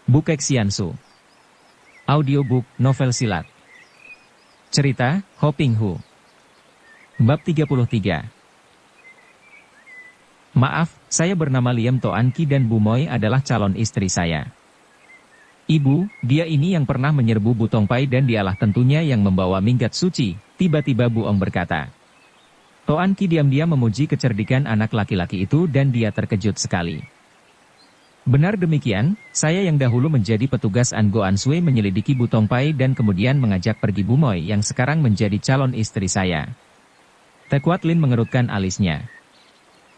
Bukek Xiansu. Audiobook, novel silat. Cerita, Ho Ping Hu. Bab 33. Maaf, saya bernama Liam Toan Ki dan Bu Moy adalah calon istri saya. Ibu, dia ini yang pernah menyerbu Bu Tongpai dan dialah tentunya yang membawa minggat suci, tiba-tiba Bu Ong berkata. Toan Ki diam-diam memuji kecerdikan anak laki-laki itu dan dia terkejut sekali. Benar demikian, saya yang dahulu menjadi petugas An Goan Sui menyelidiki Bu Tongpai dan kemudian mengajak pergi Bu Moy yang sekarang menjadi calon istri saya. Tekuat Lin mengerutkan alisnya.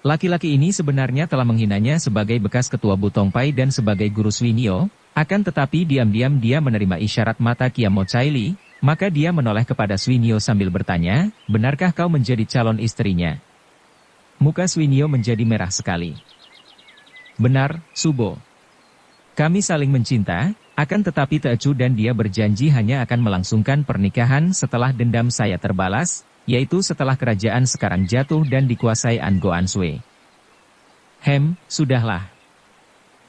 Laki-laki ini sebenarnya telah menghinanya sebagai bekas ketua Bu Tongpai dan sebagai guru Sui Nio, akan tetapi diam-diam dia menerima isyarat mata Kiam Mo Chai Li, maka dia menoleh kepada Sui Nio sambil bertanya, benarkah kau menjadi calon istrinya? Muka Sui Nio menjadi merah sekali. Benar, Subo. Kami saling mencinta, akan tetapi Teocu dan dia berjanji hanya akan melangsungkan pernikahan setelah dendam saya terbalas, yaitu setelah kerajaan sekarang jatuh dan dikuasai An Goan Sui. Sudahlah.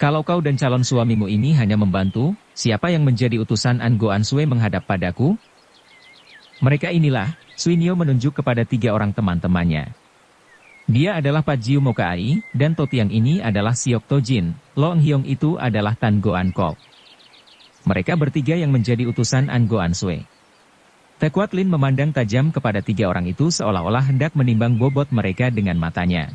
Kalau kau dan calon suamimu ini hanya membantu, siapa yang menjadi utusan An Goan Sui menghadap padaku? Mereka inilah, Sui Nio menunjuk kepada 3 orang teman-temannya. Dia adalah Pat Jiu Mokai, dan Totiang ini adalah Siok Tojin, Long Hyong itu adalah Tan Goan Kok. Mereka bertiga yang menjadi utusan An Goan Sui. Tekuat Lin memandang tajam kepada 3 orang itu seolah-olah hendak menimbang bobot mereka dengan matanya.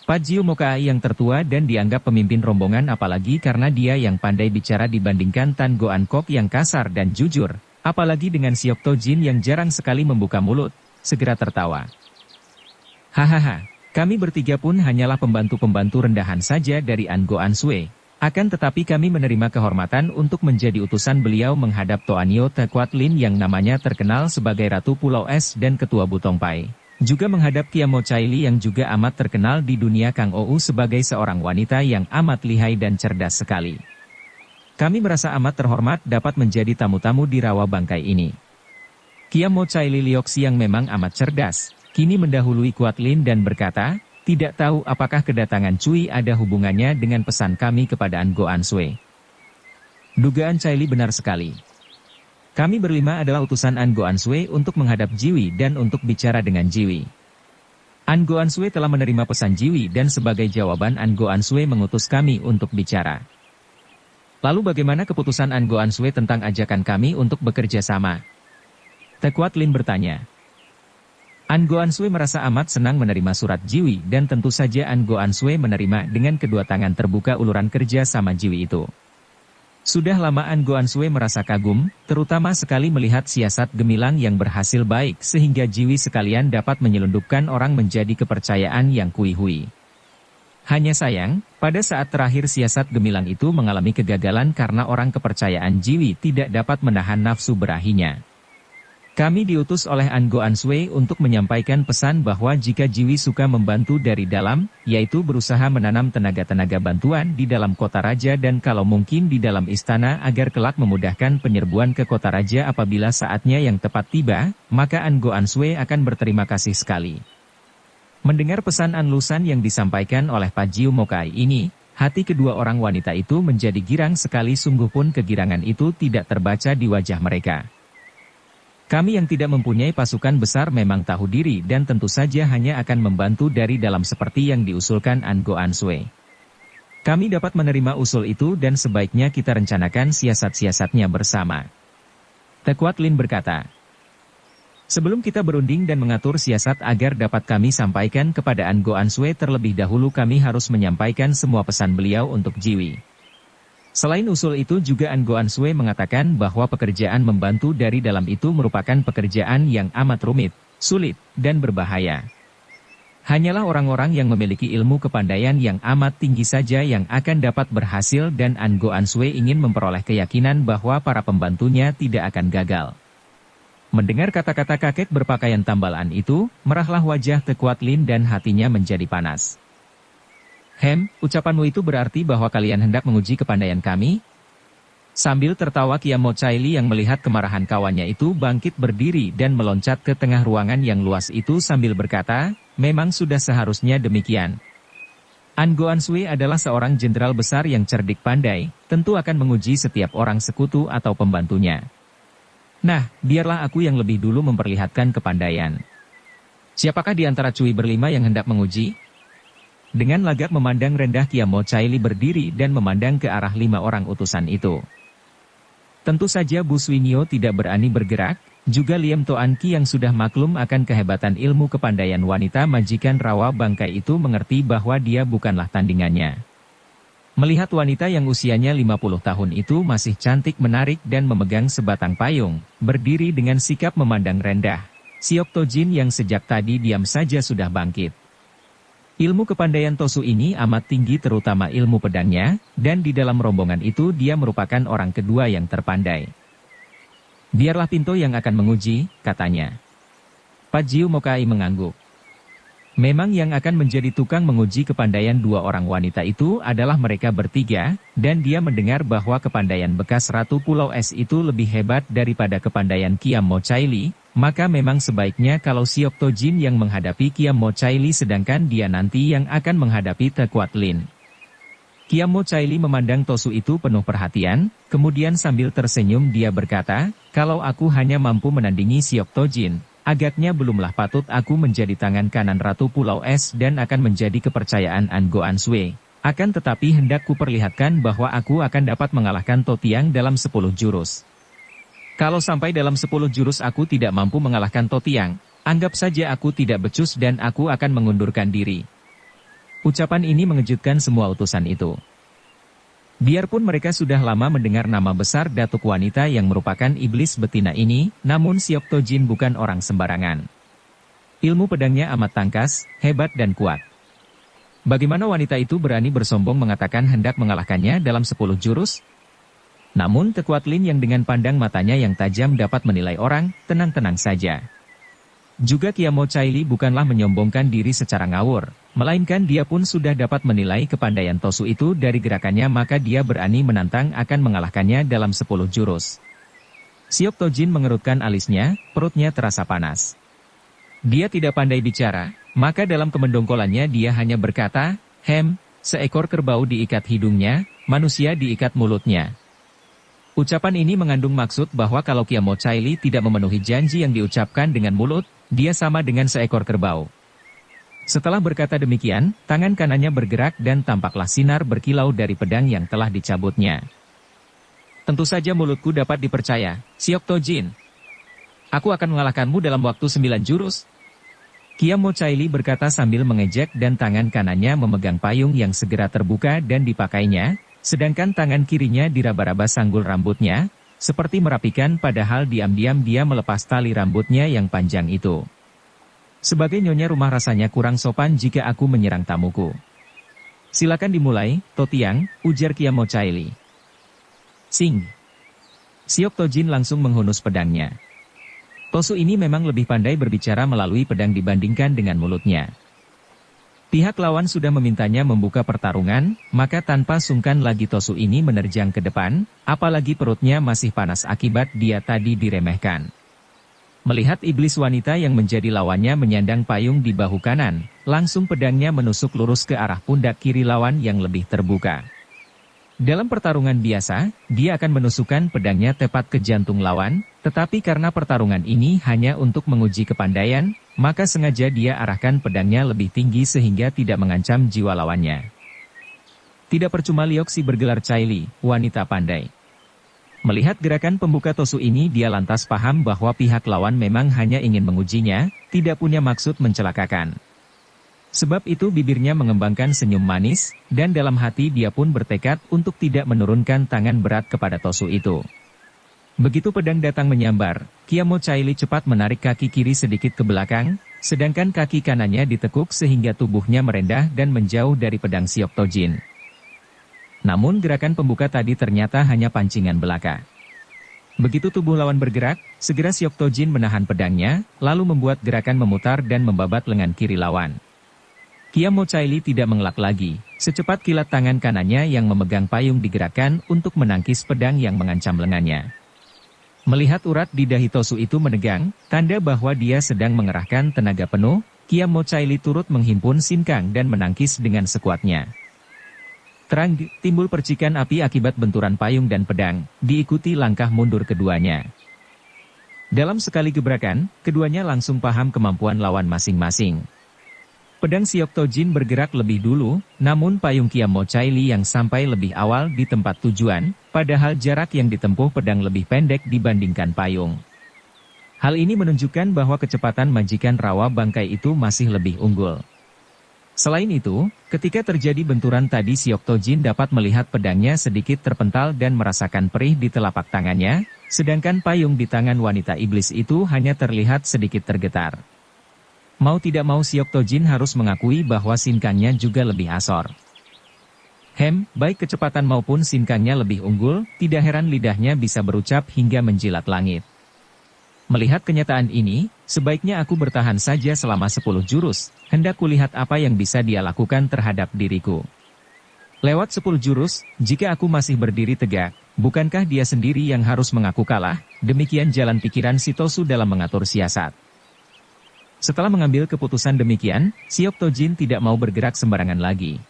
Pat Jiu Mokai yang tertua dan dianggap pemimpin rombongan apalagi karena dia yang pandai bicara dibandingkan Tan Goan Kok yang kasar dan jujur, apalagi dengan Siok Tojin yang jarang sekali membuka mulut, segera tertawa. Hahaha, kami bertiga pun hanyalah pembantu-pembantu rendahan saja dari An Goan Sui. Akan tetapi kami menerima kehormatan untuk menjadi utusan beliau menghadap Toanio Tekuat Lin yang namanya terkenal sebagai Ratu Pulau Es dan Ketua Bu Tongpai. Juga menghadap Kiam Mo Chai Li yang juga amat terkenal di dunia Kang Ou sebagai seorang wanita yang amat lihai dan cerdas sekali. Kami merasa amat terhormat dapat menjadi tamu-tamu di rawa bangkai ini. Kiam Mo Chai Li Liok Siang memang amat cerdas. Kini mendahului Kuat Lin dan berkata, tidak tahu apakah kedatangan Cui ada hubungannya dengan pesan kami kepada An Goan Sui. Dugaan Chai Li benar sekali. Kami berlima adalah utusan An Goan Sui untuk menghadap Jiwi dan untuk bicara dengan Jiwi. An Goan Sui telah menerima pesan Jiwi dan sebagai jawaban An Goan Sui mengutus kami untuk bicara. Lalu bagaimana keputusan An Goan Sui tentang ajakan kami untuk bekerja sama? Tekuat Lin bertanya. An Goan Sui merasa amat senang menerima surat Jiwi dan tentu saja An Goan Sui menerima dengan kedua tangan terbuka uluran kerja sama Jiwi itu. Sudah lama An Goan Sui merasa kagum, terutama sekali melihat siasat gemilang yang berhasil baik sehingga Jiwi sekalian dapat menyelundupkan orang menjadi kepercayaan yang kui-hui. Hanya sayang, pada saat terakhir siasat gemilang itu mengalami kegagalan karena orang kepercayaan Jiwi tidak dapat menahan nafsu berahinya. Kami diutus oleh An Goan Sui untuk menyampaikan pesan bahwa jika Jiwi suka membantu dari dalam, yaitu berusaha menanam tenaga-tenaga bantuan di dalam kota raja dan kalau mungkin di dalam istana agar kelak memudahkan penyerbuan ke kota raja apabila saatnya yang tepat tiba, maka An Goan Sui akan berterima kasih sekali. Mendengar pesan An Lusan yang disampaikan oleh Pat Jiu Mokai ini, hati kedua orang wanita itu menjadi girang sekali sungguh pun kegirangan itu tidak terbaca di wajah mereka. Kami yang tidak mempunyai pasukan besar memang tahu diri dan tentu saja hanya akan membantu dari dalam seperti yang diusulkan An Goan Sui. Kami dapat menerima usul itu dan sebaiknya kita rencanakan siasat-siasatnya bersama. Tekuat Lin berkata. Sebelum kita berunding dan mengatur siasat agar dapat kami sampaikan kepada An Goan Sui terlebih dahulu kami harus menyampaikan semua pesan beliau untuk Jiwi. Selain usul itu juga An Goan Sui mengatakan bahwa pekerjaan membantu dari dalam itu merupakan pekerjaan yang amat rumit, sulit, dan berbahaya. Hanyalah orang-orang yang memiliki ilmu kepandaian yang amat tinggi saja yang akan dapat berhasil dan An Goan Sui ingin memperoleh keyakinan bahwa para pembantunya tidak akan gagal. Mendengar kata-kata kakek berpakaian tambalan itu, merahlah wajah Tekuat Lin dan hatinya menjadi panas. Ucapanmu itu berarti bahwa kalian hendak menguji kepandaian kami? Sambil tertawa Kiam Mo Chai Li yang melihat kemarahan kawannya itu bangkit berdiri dan meloncat ke tengah ruangan yang luas itu sambil berkata, memang sudah seharusnya demikian. An Goan Sui adalah seorang jenderal besar yang cerdik pandai, tentu akan menguji setiap orang sekutu atau pembantunya. Nah, biarlah aku yang lebih dulu memperlihatkan kepandaian. Siapakah di antara Cui berlima yang hendak menguji? Dengan lagak memandang rendah Kiamo Caili berdiri dan memandang ke arah 5 orang utusan itu. Tentu saja Bu Suinyo tidak berani bergerak, juga Liem Toan Ki yang sudah maklum akan kehebatan ilmu kepandaian wanita majikan rawa bangkai itu mengerti bahwa dia bukanlah tandingannya. Melihat wanita yang usianya 50 tahun itu masih cantik menarik dan memegang sebatang payung, berdiri dengan sikap memandang rendah, Siok Tojin yang sejak tadi diam saja sudah bangkit. Ilmu kepandaian Tosu ini amat tinggi terutama ilmu pedangnya, dan di dalam rombongan itu dia merupakan orang kedua yang terpandai. Biarlah Pinto yang akan menguji, katanya. Pak Jiu Mokai mengangguk. Memang yang akan menjadi tukang menguji kepandaian 2 orang wanita itu adalah mereka bertiga, dan dia mendengar bahwa kepandaian bekas Ratu Pulau Es itu lebih hebat daripada kepandaian Kiamo Caili, maka memang sebaiknya kalau Siok Tojin yang menghadapi Kiamo Caili sedangkan dia nanti yang akan menghadapi Te Kuat Lin. Kiamo Caili memandang Tosu itu penuh perhatian, kemudian sambil tersenyum dia berkata, kalau aku hanya mampu menandingi Siok Tojin, agaknya belumlah patut aku menjadi tangan kanan Ratu Pulau Es dan akan menjadi kepercayaan An Goan Sui. Akan tetapi hendak kuperlihatkan bahwa aku akan dapat mengalahkan Totiang dalam 10 jurus. Kalau sampai dalam 10 jurus aku tidak mampu mengalahkan Totiang, anggap saja aku tidak becus dan aku akan mengundurkan diri. Ucapan ini mengejutkan semua utusan itu. Biarpun mereka sudah lama mendengar nama besar datuk wanita yang merupakan iblis betina ini, namun Siok Tojin bukan orang sembarangan. Ilmu pedangnya amat tangkas, hebat dan kuat. Bagaimana wanita itu berani bersombong mengatakan hendak mengalahkannya dalam 10 jurus? Namun Te Kuat Lin yang dengan pandang matanya yang tajam dapat menilai orang, tenang-tenang saja. Juga Kiamo Caili bukanlah menyombongkan diri secara ngawur, melainkan dia pun sudah dapat menilai kepandaian Tosu itu dari gerakannya maka dia berani menantang akan mengalahkannya dalam 10 jurus. Siok Tojin mengerutkan alisnya, perutnya terasa panas. Dia tidak pandai bicara, maka dalam kemendongkolannya dia hanya berkata, seekor kerbau diikat hidungnya, manusia diikat mulutnya. Ucapan ini mengandung maksud bahwa kalau Kiamo Caili tidak memenuhi janji yang diucapkan dengan mulut, dia sama dengan seekor kerbau. Setelah berkata demikian, tangan kanannya bergerak dan tampaklah sinar berkilau dari pedang yang telah dicabutnya. Tentu saja mulutku dapat dipercaya, Siok Tojin. Aku akan mengalahkanmu dalam waktu 9 jurus. Kiamo Caili berkata sambil mengejek dan tangan kanannya memegang payung yang segera terbuka dan dipakainya, sedangkan tangan kirinya diraba-raba sanggul rambutnya, seperti merapikan padahal diam-diam dia melepas tali rambutnya yang panjang itu. Sebagai nyonya rumah rasanya kurang sopan jika aku menyerang tamuku. Silakan dimulai, Totiang, ujar Kiamo Caili. Sing. Siok Tojin langsung menghunus pedangnya. Tosu ini memang lebih pandai berbicara melalui pedang dibandingkan dengan mulutnya. Pihak lawan sudah memintanya membuka pertarungan, maka tanpa sungkan lagi Tosu ini menerjang ke depan, apalagi perutnya masih panas akibat dia tadi diremehkan. Melihat iblis wanita yang menjadi lawannya menyandang payung di bahu kanan, langsung pedangnya menusuk lurus ke arah pundak kiri lawan yang lebih terbuka. Dalam pertarungan biasa, dia akan menusukkan pedangnya tepat ke jantung lawan, tetapi karena pertarungan ini hanya untuk menguji kepandaian, maka sengaja dia arahkan pedangnya lebih tinggi sehingga tidak mengancam jiwa lawannya. Tidak percuma Lioksi bergelar Caili, wanita pandai. Melihat gerakan pembuka Tosu ini dia lantas paham bahwa pihak lawan memang hanya ingin mengujinya, tidak punya maksud mencelakakan. Sebab itu bibirnya mengembangkan senyum manis, dan dalam hati dia pun bertekad untuk tidak menurunkan tangan berat kepada Tosu itu. Begitu pedang datang menyambar, Kiamo Caili cepat menarik kaki kiri sedikit ke belakang, sedangkan kaki kanannya ditekuk sehingga tubuhnya merendah dan menjauh dari pedang Siok Tojin. Namun gerakan pembuka tadi ternyata hanya pancingan belaka. Begitu tubuh lawan bergerak, segera Siok Tojin menahan pedangnya, lalu membuat gerakan memutar dan membabat lengan kiri lawan. Kiamo Caili tidak mengelak lagi, secepat kilat tangan kanannya yang memegang payung digerakkan untuk menangkis pedang yang mengancam lengannya. Melihat urat di dahi Tosu itu menegang, tanda bahwa dia sedang mengerahkan tenaga penuh, Kia Mo Chaili turut menghimpun Sinkang dan menangkis dengan sekuatnya. Terang timbul percikan api akibat benturan payung dan pedang, diikuti langkah mundur keduanya. Dalam sekali gebrakan, keduanya langsung paham kemampuan lawan masing-masing. Pedang Siok Tojin bergerak lebih dulu, namun payung Kia Mo Chaili yang sampai lebih awal di tempat tujuan, padahal jarak yang ditempuh pedang lebih pendek dibandingkan payung. Hal ini menunjukkan bahwa kecepatan majikan rawa bangkai itu masih lebih unggul. Selain itu, ketika terjadi benturan tadi Siok Tojin dapat melihat pedangnya sedikit terpental dan merasakan perih di telapak tangannya, sedangkan payung di tangan wanita iblis itu hanya terlihat sedikit tergetar. Mau tidak mau Siok Tojin harus mengakui bahwa sinkangnya juga lebih asor. Baik kecepatan maupun sinkangnya lebih unggul, tidak heran lidahnya bisa berucap hingga menjilat langit. Melihat kenyataan ini, sebaiknya aku bertahan saja selama 10 jurus, hendak kulihat apa yang bisa dia lakukan terhadap diriku. Lewat 10 jurus, jika aku masih berdiri tegak, bukankah dia sendiri yang harus mengaku kalah? Demikian jalan pikiran si Tosu dalam mengatur siasat. Setelah mengambil keputusan demikian, Siok Tojin tidak mau bergerak sembarangan lagi.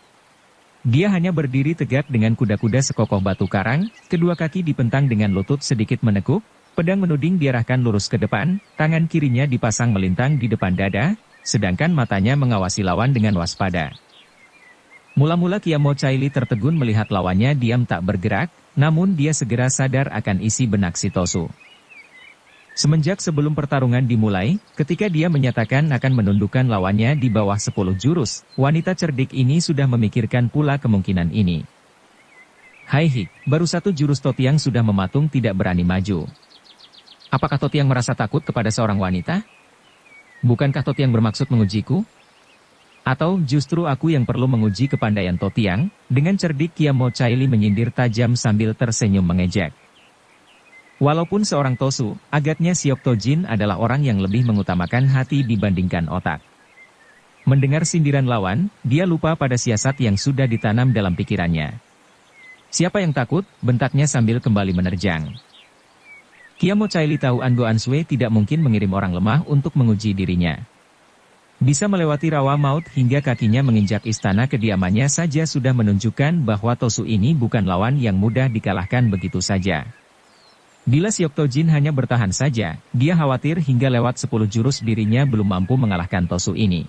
Dia hanya berdiri tegak dengan kuda-kuda sekokoh batu karang, kedua kaki dipentang dengan lutut sedikit menekuk, pedang menuding diarahkan lurus ke depan, tangan kirinya dipasang melintang di depan dada, sedangkan matanya mengawasi lawan dengan waspada. Mula-mula Kia Mo Chaili tertegun melihat lawannya diam tak bergerak, namun dia segera sadar akan isi benak si Tosu. Semenjak sebelum pertarungan dimulai, ketika dia menyatakan akan menundukkan lawannya di bawah 10 jurus, wanita cerdik ini sudah memikirkan pula kemungkinan ini. Hai Hik, baru 1 jurus Totiang sudah mematung tidak berani maju. Apakah Totiang merasa takut kepada seorang wanita? Bukankah Totiang bermaksud mengujiku? Atau justru aku yang perlu menguji kepandaian Totiang? Dengan cerdik Kia Mo Chaili menyindir tajam sambil tersenyum mengejek. Walaupun seorang Tosu, agaknya Siok Tojin adalah orang yang lebih mengutamakan hati dibandingkan otak. Mendengar sindiran lawan, dia lupa pada siasat yang sudah ditanam dalam pikirannya. Siapa yang takut? Bentaknya sambil kembali menerjang. Kia Mo Chaili tahu An Goan Sui tidak mungkin mengirim orang lemah untuk menguji dirinya. Bisa melewati rawa maut hingga kakinya menginjak istana kediamannya saja sudah menunjukkan bahwa Tosu ini bukan lawan yang mudah dikalahkan begitu saja. Bila Siok Tojin hanya bertahan saja, dia khawatir hingga lewat 10 jurus dirinya belum mampu mengalahkan Tosu ini.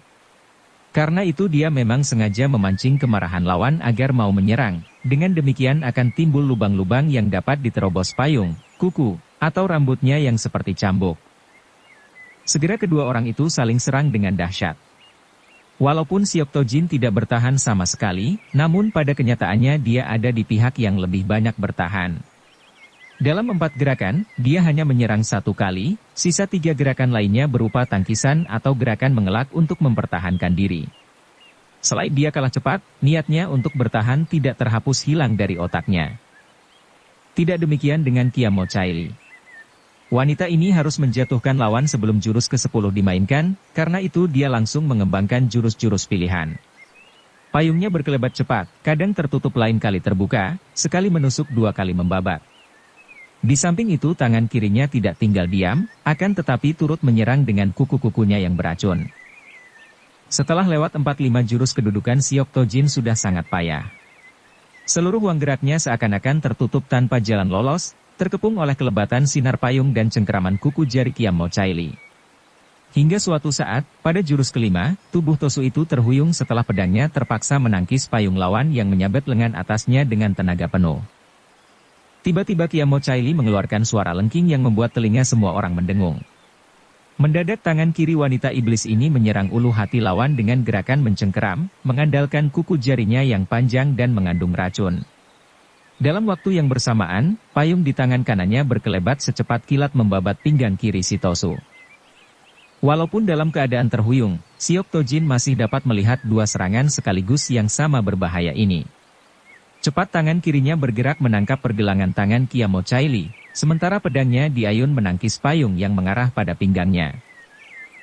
Karena itu dia memang sengaja memancing kemarahan lawan agar mau menyerang, dengan demikian akan timbul lubang-lubang yang dapat diterobos payung, kuku, atau rambutnya yang seperti cambuk. Segera kedua orang itu saling serang dengan dahsyat. Walaupun Siok Tojin tidak bertahan sama sekali, namun pada kenyataannya dia ada di pihak yang lebih banyak bertahan. Dalam 4 gerakan, dia hanya menyerang 1 kali, sisa 3 gerakan lainnya berupa tangkisan atau gerakan mengelak untuk mempertahankan diri. Selain dia kalah cepat, niatnya untuk bertahan tidak terhapus hilang dari otaknya. Tidak demikian dengan Kia Mo Chaili. Wanita ini harus menjatuhkan lawan sebelum jurus ke-10 dimainkan, karena itu dia langsung mengembangkan jurus-jurus pilihan. Payungnya berkelebat cepat, kadang tertutup lain kali terbuka, sekali menusuk 2 kali membabat. Di samping itu tangan kirinya tidak tinggal diam, akan tetapi turut menyerang dengan kuku-kukunya yang beracun. Setelah lewat 4-5 jurus kedudukan Siok Tojin sudah sangat payah. Seluruh ruang geraknya seakan-akan tertutup tanpa jalan lolos, terkepung oleh kelebatan sinar payung dan cengkeraman kuku jari Kia Mo Chaili. Hingga suatu saat, pada jurus kelima, tubuh Tosu itu terhuyung setelah pedangnya terpaksa menangkis payung lawan yang menyabet lengan atasnya dengan tenaga penuh. Tiba-tiba Kia Mo Chaili mengeluarkan suara lengking yang membuat telinga semua orang mendengung. Mendadak tangan kiri wanita iblis ini menyerang ulu hati lawan dengan gerakan mencengkeram, mengandalkan kuku jarinya yang panjang dan mengandung racun. Dalam waktu yang bersamaan, payung di tangan kanannya berkelebat secepat kilat membabat pinggang kiri si Tosu. Walaupun dalam keadaan terhuyung, Siok Tojin masih dapat melihat 2 serangan sekaligus yang sama berbahaya ini. Cepat tangan kirinya bergerak menangkap pergelangan tangan Kia Mo Chaili, sementara pedangnya diayun menangkis payung yang mengarah pada pinggangnya.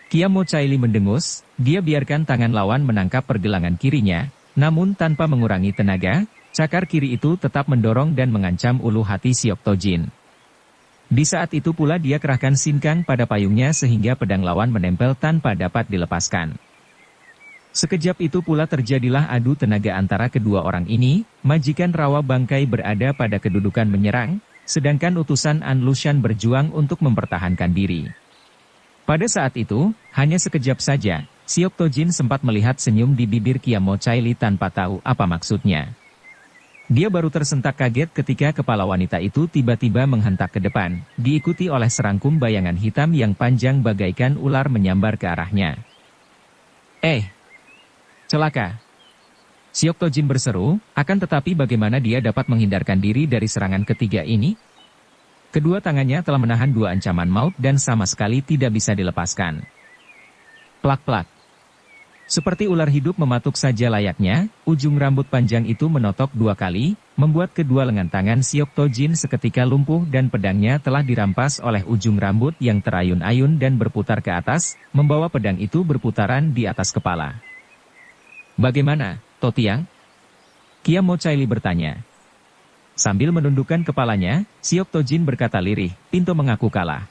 Kia Mo Chaili mendengus, dia biarkan tangan lawan menangkap pergelangan kirinya, namun tanpa mengurangi tenaga, cakar kiri itu tetap mendorong dan mengancam ulu hati Siok Tojin. Di saat itu pula dia kerahkan sinkang pada payungnya sehingga pedang lawan menempel tanpa dapat dilepaskan. Sekejap itu pula terjadilah adu tenaga antara kedua orang ini, majikan Rawa Bangkai berada pada kedudukan menyerang, sedangkan utusan An Lushan berjuang untuk mempertahankan diri. Pada saat itu, hanya sekejap saja, Siok Tojin sempat melihat senyum di bibir Kiamo Chaili tanpa tahu apa maksudnya. Dia baru tersentak kaget ketika kepala wanita itu tiba-tiba menghentak ke depan, diikuti oleh serangkum bayangan hitam yang panjang bagaikan ular menyambar ke arahnya. Celaka! Siok Tojin berseru, akan tetapi bagaimana dia dapat menghindarkan diri dari serangan ketiga ini? Kedua tangannya telah menahan dua ancaman maut dan sama sekali tidak bisa dilepaskan. Plak-plak. Seperti ular hidup mematuk saja layaknya, ujung rambut panjang itu menotok dua kali, membuat kedua lengan tangan Siok Tojin seketika lumpuh dan pedangnya telah dirampas oleh ujung rambut yang terayun-ayun dan berputar ke atas, membawa pedang itu berputaran di atas kepala. Bagaimana, Totiang? Kiamo Chaili bertanya. Sambil menundukkan kepalanya, Siok Tojin berkata lirih, Pinto mengaku kalah.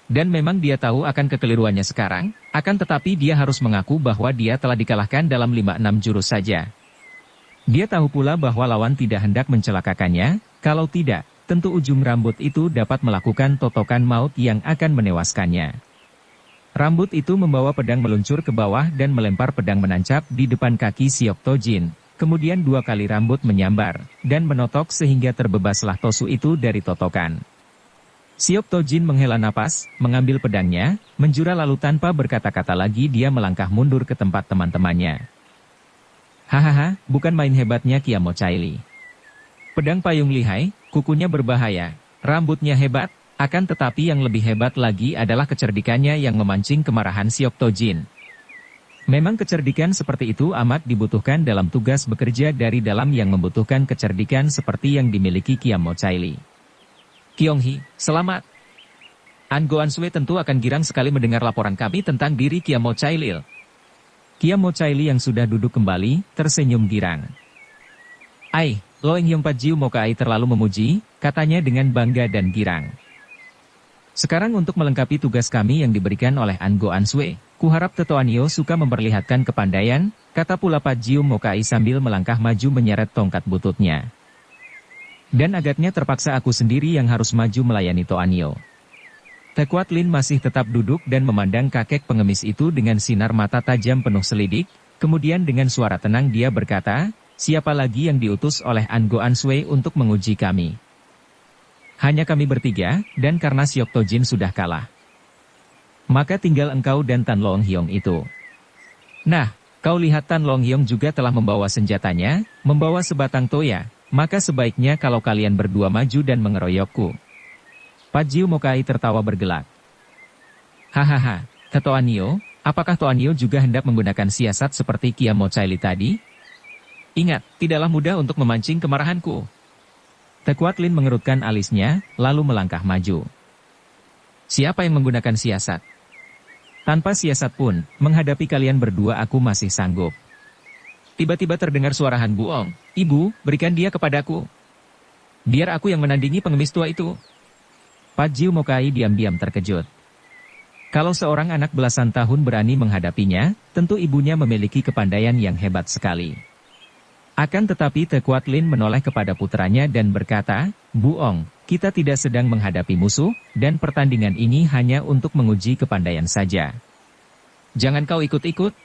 Dan memang dia tahu akan kekeliruannya sekarang, akan tetapi dia harus mengaku bahwa dia telah dikalahkan dalam 5-6 jurus saja. Dia tahu pula bahwa lawan tidak hendak mencelakakannya, kalau tidak, tentu ujung rambut itu dapat melakukan totokan maut yang akan menewaskannya. Rambut itu membawa pedang meluncur ke bawah dan melempar pedang menancap di depan kaki Siok Tojin. Kemudian dua kali rambut menyambar, dan menotok sehingga terbebaslah tosu itu dari totokan. Siok Tojin menghela napas, mengambil pedangnya, menjura lalu tanpa berkata-kata lagi dia melangkah mundur ke tempat teman-temannya. Hahaha, bukan main hebatnya Kiamo Chaili. Pedang payung lihai, kukunya berbahaya, rambutnya hebat, akan tetapi yang lebih hebat lagi adalah kecerdikannya yang memancing kemarahan Siok Tojin. Memang kecerdikan seperti itu amat dibutuhkan dalam tugas bekerja dari dalam yang membutuhkan kecerdikan seperti yang dimiliki Kiamo Chaili. Kyonghi, selamat. An Goansue tentu akan girang sekali mendengar laporan kami tentang diri Kiamo Chaili. Kiamo Chaili yang sudah duduk kembali, tersenyum girang. Loeng Hyong Patjiu Mokai terlalu memuji, katanya dengan bangga dan girang. Sekarang untuk melengkapi tugas kami yang diberikan oleh An Goansue, kuharap Tetoanio suka memperlihatkan kepandaian, kata pula Patjiu Mokai sambil melangkah maju menyeret tongkat bututnya. Dan agaknya terpaksa aku sendiri yang harus maju melayani Toanio. Tekuat Lin masih tetap duduk dan memandang kakek pengemis itu dengan sinar mata tajam penuh selidik, kemudian dengan suara tenang dia berkata, siapa lagi yang diutus oleh An Goansue untuk menguji kami? Hanya kami bertiga, dan karena Siok Tojin sudah kalah. Maka tinggal engkau dan Tan Long Hyong itu. Nah, kau lihat Tan Long Hyong juga telah membawa senjatanya, membawa sebatang toya, maka sebaiknya kalau kalian berdua maju dan mengeroyokku. Patjiu Mokai tertawa bergelak. Hahaha, Toanio, apakah Toanio juga hendak menggunakan siasat seperti Kiamo Chaili tadi? Ingat, tidaklah mudah untuk memancing kemarahanku. Tekuat Lin mengerutkan alisnya, lalu melangkah maju. Siapa yang menggunakan siasat? Tanpa siasat pun, menghadapi kalian berdua aku masih sanggup. Tiba-tiba terdengar suara Han Buong, Ibu, berikan dia kepadaku. Biar aku yang menandingi pengemis tua itu. Patjiu Mokai diam-diam terkejut. Kalau seorang anak belasan tahun berani menghadapinya, tentu ibunya memiliki kepandaian yang hebat sekali. Akan tetapi Tekuat Lin menoleh kepada putranya dan berkata, Buong, kita tidak sedang menghadapi musuh, dan pertandingan ini hanya untuk menguji kepandaian saja. Jangan kau ikut-ikut.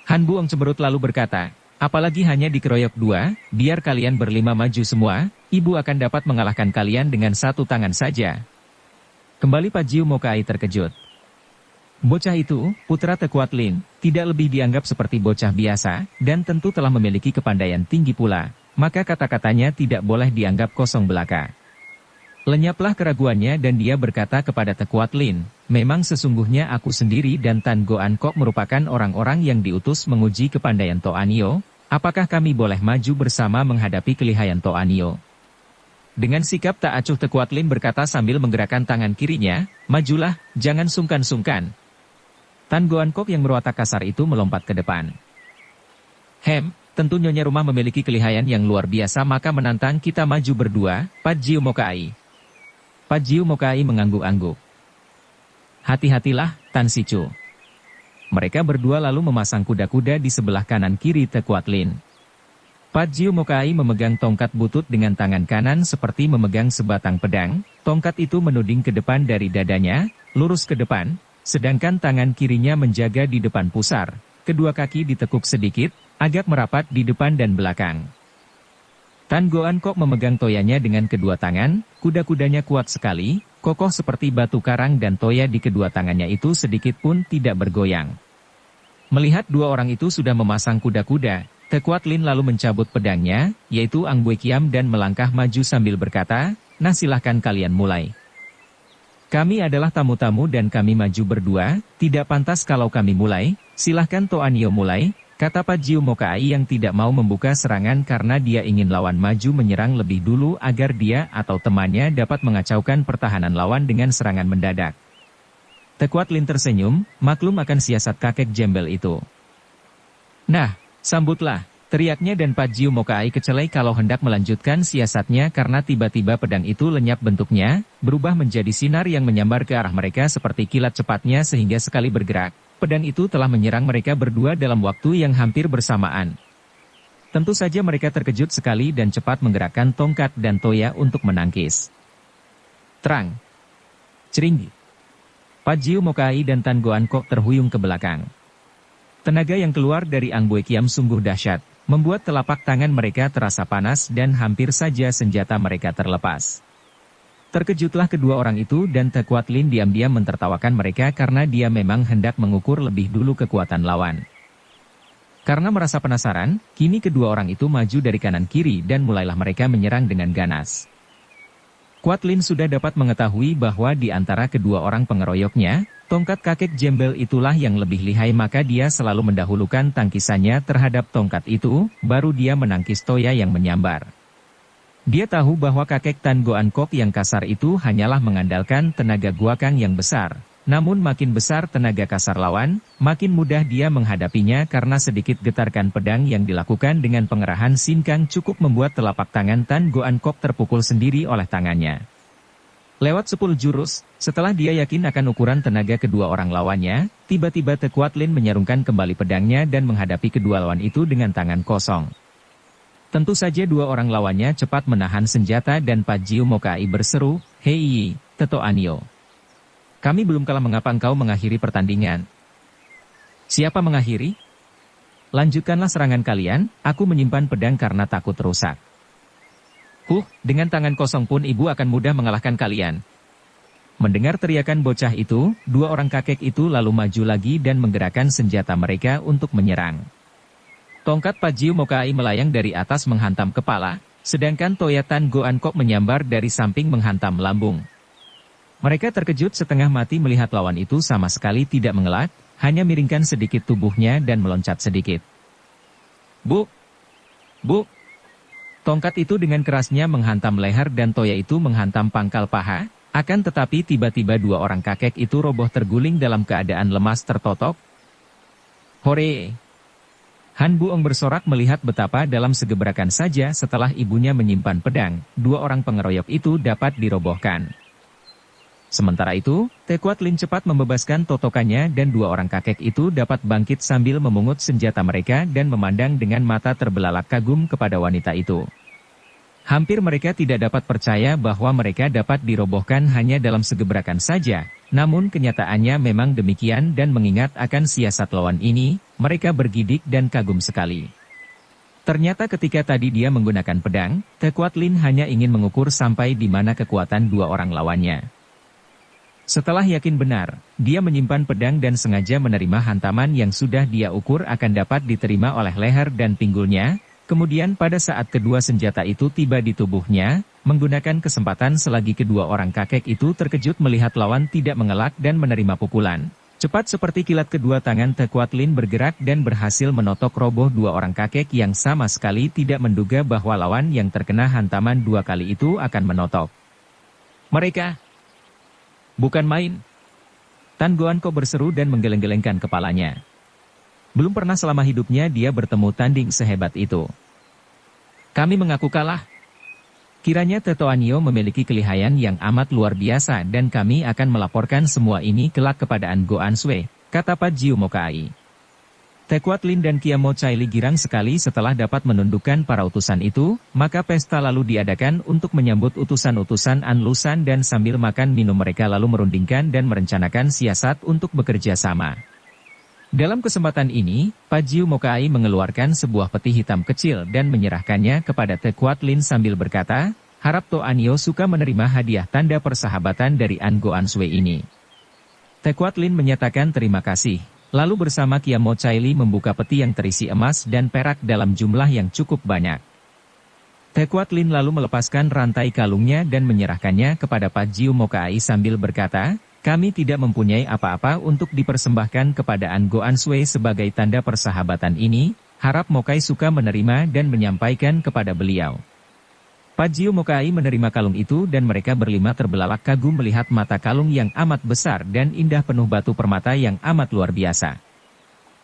Han Buong cemberut lalu berkata, apalagi hanya dikeroyok dua, biar kalian berlima maju semua, ibu akan dapat mengalahkan kalian dengan satu tangan saja. Kembali Patjiu Mokai terkejut. Bocah itu, putra Tekuat Lin, tidak lebih dianggap seperti bocah biasa, dan tentu telah memiliki kepandaian tinggi pula, maka kata-katanya tidak boleh dianggap kosong belaka. Lenyaplah keraguannya dan dia berkata kepada Tekuat Lin, memang sesungguhnya aku sendiri dan Tan Goan Kok merupakan orang-orang yang diutus menguji kepandaian Toanio, apakah kami boleh maju bersama menghadapi kelihayan Toanio? Dengan sikap tak acuh Tekuat Lin berkata sambil menggerakkan tangan kirinya, majulah, jangan sungkan-sungkan. Tan Goan Kok yang berwatak kasar itu melompat ke depan. Tentu Nyonya Rumah memiliki kelihayan yang luar biasa maka menantang kita maju berdua, Patjiu Mokai. Patjiu Mokai mengangguk-angguk. Hati-hatilah, Tan Sicu. Mereka berdua lalu memasang kuda-kuda di sebelah kanan kiri Tekuat Lin. Pajio Mokai memegang tongkat butut dengan tangan kanan seperti memegang sebatang pedang. Tongkat itu menuding ke depan dari dadanya, lurus ke depan, sedangkan tangan kirinya menjaga di depan pusar. Kedua kaki ditekuk sedikit, agak merapat di depan dan belakang. Tan Goan Kok memegang toyanya dengan kedua tangan, kuda-kudanya kuat sekali, kokoh seperti batu karang dan toya di kedua tangannya itu sedikit pun tidak bergoyang. Melihat dua orang itu sudah memasang kuda-kuda, Tekuat Lin lalu mencabut pedangnya, yaitu Ang Bue Kiam dan melangkah maju sambil berkata, "Nah silahkan kalian mulai. Kami adalah tamu-tamu dan kami maju berdua, tidak pantas kalau kami mulai, silahkan Toan Yo mulai," kata Pajio Mokai yang tidak mau membuka serangan karena dia ingin lawan maju menyerang lebih dulu agar dia atau temannya dapat mengacaukan pertahanan lawan dengan serangan mendadak. Tekuat Lin tersenyum, maklum akan siasat kakek jembel itu. "Nah, sambutlah," teriaknya dan Pajio Mokai kecelai kalau hendak melanjutkan siasatnya karena tiba-tiba pedang itu lenyap bentuknya, berubah menjadi sinar yang menyambar ke arah mereka seperti kilat cepatnya sehingga sekali bergerak, pedang itu telah menyerang mereka berdua dalam waktu yang hampir bersamaan. Tentu saja mereka terkejut sekali dan cepat menggerakkan tongkat dan toya untuk menangkis. Terang! Ceringgi! Pajio Mokai dan Tan Goan Kok terhuyung ke belakang. Tenaga yang keluar dari Ang Bue Kiam sungguh dahsyat, membuat telapak tangan mereka terasa panas dan hampir saja senjata mereka terlepas. Terkejutlah kedua orang itu dan Tekuat Lin diam-diam mentertawakan mereka karena dia memang hendak mengukur lebih dulu kekuatan lawan. Karena merasa penasaran, kini kedua orang itu maju dari kanan kiri dan mulailah mereka menyerang dengan ganas. Kuat Lin sudah dapat mengetahui bahwa di antara kedua orang pengeroyoknya, tongkat kakek jembel itulah yang lebih lihai maka dia selalu mendahulukan tangkisannya terhadap tongkat itu, baru dia menangkis toya yang menyambar. Dia tahu bahwa kakek Tan Goan Kok yang kasar itu hanyalah mengandalkan tenaga guakang yang besar. Namun makin besar tenaga kasar lawan, makin mudah dia menghadapinya karena sedikit getarkan pedang yang dilakukan dengan pengerahan sinkang cukup membuat telapak tangan Tan Goan Kok terpukul sendiri oleh tangannya. Lewat 10 jurus, setelah dia yakin akan ukuran tenaga kedua orang lawannya, tiba-tiba Tekuat Lin menyarungkan kembali pedangnya dan menghadapi kedua lawan itu dengan tangan kosong. Tentu saja dua orang lawannya cepat menahan senjata dan Pajio Mokai berseru, "Hei, Teto Anio. Kami belum kalah, mengapa engkau mengakhiri pertandingan?" "Siapa mengakhiri? Lanjutkanlah serangan kalian, aku menyimpan pedang karena takut rusak." Dengan tangan kosong pun ibu akan mudah mengalahkan kalian." Mendengar teriakan bocah itu, dua orang kakek itu lalu maju lagi dan menggerakkan senjata mereka untuk menyerang. Tongkat Pajio Mokai melayang dari atas menghantam kepala, sedangkan toya Tan Goan Kok menyambar dari samping menghantam lambung. Mereka terkejut setengah mati melihat lawan itu sama sekali tidak mengelak, hanya miringkan sedikit tubuhnya dan meloncat sedikit. "Bu! Bu!" Tongkat itu dengan kerasnya menghantam leher dan toya itu menghantam pangkal paha, akan tetapi tiba-tiba dua orang kakek itu roboh terguling dalam keadaan lemas tertotok. "Hore!" Han Buong bersorak melihat betapa dalam segebrakan saja setelah ibunya menyimpan pedang, dua orang pengeroyok itu dapat dirobohkan. Sementara itu, Tekuat Lin cepat membebaskan totokannya dan dua orang kakek itu dapat bangkit sambil memungut senjata mereka dan memandang dengan mata terbelalak kagum kepada wanita itu. Hampir mereka tidak dapat percaya bahwa mereka dapat dirobohkan hanya dalam segebrakan saja, namun kenyataannya memang demikian dan mengingat akan siasat lawan ini, mereka bergidik dan kagum sekali. Ternyata ketika tadi dia menggunakan pedang, Tekuat Lin hanya ingin mengukur sampai di mana kekuatan dua orang lawannya. Setelah yakin benar, dia menyimpan pedang dan sengaja menerima hantaman yang sudah dia ukur akan dapat diterima oleh leher dan pinggulnya, kemudian pada saat kedua senjata itu tiba di tubuhnya, menggunakan kesempatan selagi kedua orang kakek itu terkejut melihat lawan tidak mengelak dan menerima pukulan. Cepat seperti kilat kedua tangan Tekuat Lin bergerak dan berhasil menotok roboh dua orang kakek yang sama sekali tidak menduga bahwa lawan yang terkena hantaman dua kali itu akan menotok. "Mereka bukan main!" Tan Goan Kok berseru dan menggeleng-gelengkan kepalanya. Belum pernah selama hidupnya dia bertemu tanding sehebat itu. "Kami mengaku kalah. Kiranya Teto Anio memiliki kelihayan yang amat luar biasa dan kami akan melaporkan semua ini kelak kepada An Goan Sue," kata Pat Jiu Mokai. Tekuat Lin dan Kiamo Caili girang sekali setelah dapat menundukkan para utusan itu, maka pesta lalu diadakan untuk menyambut utusan-utusan An Lusan dan sambil makan minum mereka lalu merundingkan dan merencanakan siasat untuk bekerja sama. Dalam kesempatan ini, Pat Jiu Mokai mengeluarkan sebuah peti hitam kecil dan menyerahkannya kepada Tekuat Lin sambil berkata, harap To Anio suka menerima hadiah tanda persahabatan dari An Goan Sui ini. Tekuat Lin menyatakan terima kasih. Lalu bersama Kiamo Caili membuka peti yang terisi emas dan perak dalam jumlah yang cukup banyak. Tekuat Lin lalu melepaskan rantai kalungnya dan menyerahkannya kepada Pat Jiu Mokai sambil berkata, kami tidak mempunyai apa-apa untuk dipersembahkan kepada An Goan Sui sebagai tanda persahabatan ini, harap Mokai suka menerima dan menyampaikan kepada beliau. Pat Jiu Mokai menerima kalung itu dan mereka berlima terbelalak kagum melihat mata kalung yang amat besar dan indah penuh batu permata yang amat luar biasa.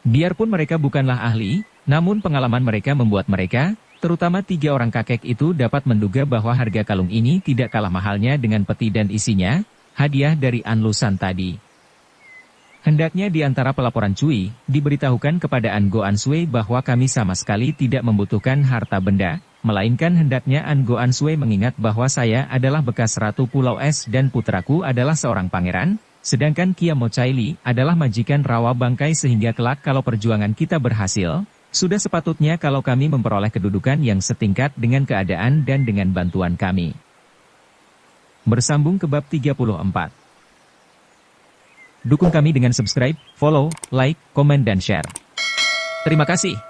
Biarpun mereka bukanlah ahli, namun pengalaman mereka membuat mereka, terutama 3 orang kakek itu dapat menduga bahwa harga kalung ini tidak kalah mahalnya dengan peti dan isinya, hadiah dari An Lusan tadi. Hendaknya di antara pelaporan Cui, diberitahukan kepada An Goan Sui bahwa kami sama sekali tidak membutuhkan harta benda, melainkan hendaknya An Goan Sui mengingat bahwa saya adalah bekas Ratu Pulau Es dan putraku adalah seorang pangeran, sedangkan Kiamo Caili adalah majikan rawa bangkai sehingga kelak kalau perjuangan kita berhasil, sudah sepatutnya kalau kami memperoleh kedudukan yang setingkat dengan keadaan dan dengan bantuan kami. Bersambung ke bab 34. Dukung kami dengan subscribe, follow, like, komen dan share. Terima kasih.